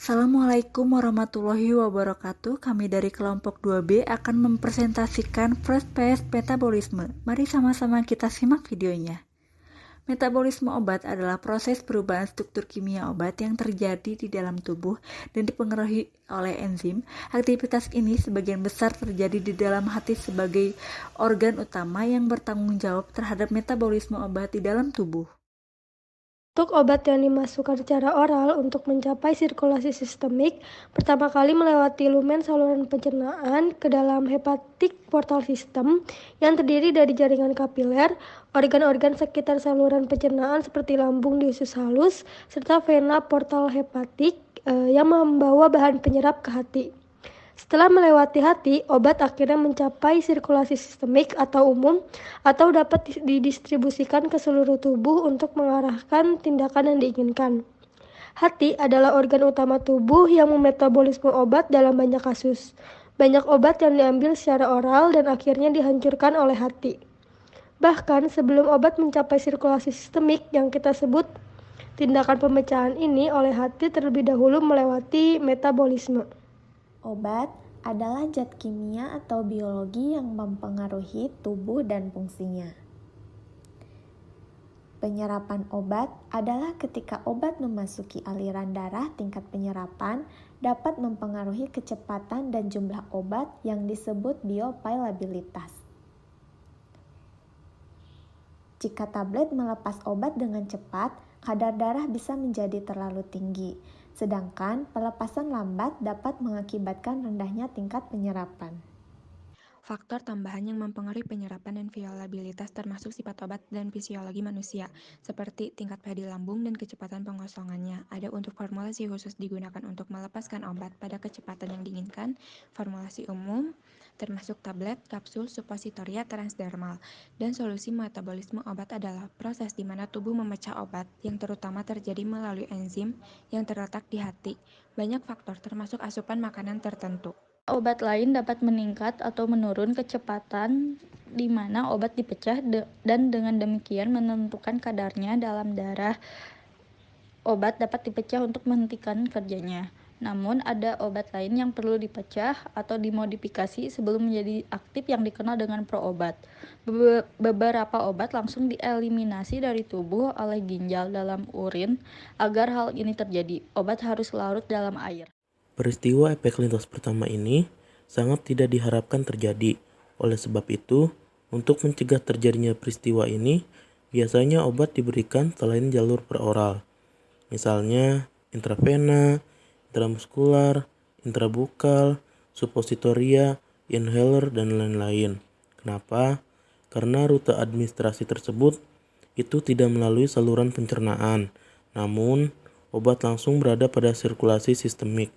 Assalamualaikum warahmatullahi wabarakatuh. Kami dari kelompok 2B akan mempresentasikan first phase metabolisme. Mari sama-sama kita simak videonya. Metabolisme obat adalah proses perubahan struktur kimia obat yang terjadi di dalam tubuh dan dipengaruhi oleh enzim. Aktivitas ini sebagian besar terjadi di dalam hati sebagai organ utama yang bertanggung jawab terhadap metabolisme obat di dalam tubuh. Untuk obat yang dimasukkan secara oral untuk mencapai sirkulasi sistemik, pertama kali melewati lumen saluran pencernaan ke dalam hepatic portal system yang terdiri dari jaringan kapiler, organ-organ sekitar saluran pencernaan seperti lambung di usus halus, serta vena portal hepatik yang membawa bahan penyerap ke hati. Setelah melewati hati, obat akhirnya mencapai sirkulasi sistemik atau umum atau dapat didistribusikan ke seluruh tubuh untuk mengarahkan tindakan yang diinginkan. Hati adalah organ utama tubuh yang memetabolisme obat dalam banyak kasus. Banyak obat yang diambil secara oral dan akhirnya dihancurkan oleh hati. Bahkan sebelum obat mencapai sirkulasi sistemik yang kita sebut, tindakan pemecahan ini oleh hati terlebih dahulu melewati metabolisme. Obat adalah zat kimia atau biologi yang mempengaruhi tubuh dan fungsinya. Penyerapan obat adalah ketika obat memasuki aliran darah. Tingkat penyerapan dapat mempengaruhi kecepatan dan jumlah obat yang disebut bioavailabilitas. Jika tablet melepas obat dengan cepat, kadar darah bisa menjadi terlalu tinggi. Sedangkan pelepasan lambat dapat mengakibatkan rendahnya tingkat penyerapan. Faktor tambahan yang mempengaruhi penyerapan dan violabilitas termasuk sifat obat dan fisiologi manusia, seperti tingkat pH di lambung dan kecepatan pengosongannya. Ada untuk formulasi khusus digunakan untuk melepaskan obat pada kecepatan yang diinginkan, formulasi umum, termasuk tablet, kapsul, supositoria, transdermal, dan solusi metabolisme obat adalah proses di mana tubuh memecah obat yang terutama terjadi melalui enzim yang terletak di hati. Banyak faktor termasuk asupan makanan tertentu. Obat lain dapat meningkat atau menurun kecepatan di mana obat dipecah dan dengan demikian menentukan kadarnya dalam darah. Obat dapat dipecah untuk menghentikan kerjanya. Namun ada obat lain yang perlu dipecah atau dimodifikasi sebelum menjadi aktif yang dikenal dengan proobat. Beberapa obat langsung dieliminasi dari tubuh oleh ginjal dalam urin. Agar hal ini terjadi, obat harus larut dalam air. Peristiwa efek lintas pertama ini sangat tidak diharapkan terjadi. Oleh sebab itu, untuk mencegah terjadinya peristiwa ini, biasanya obat diberikan selain jalur peroral. Misalnya intravena, intramuskular, intrabukal, supositoria, inhaler, dan lain-lain. Kenapa? Karena rute administrasi tersebut itu tidak melalui saluran pencernaan, namun obat langsung berada pada sirkulasi sistemik.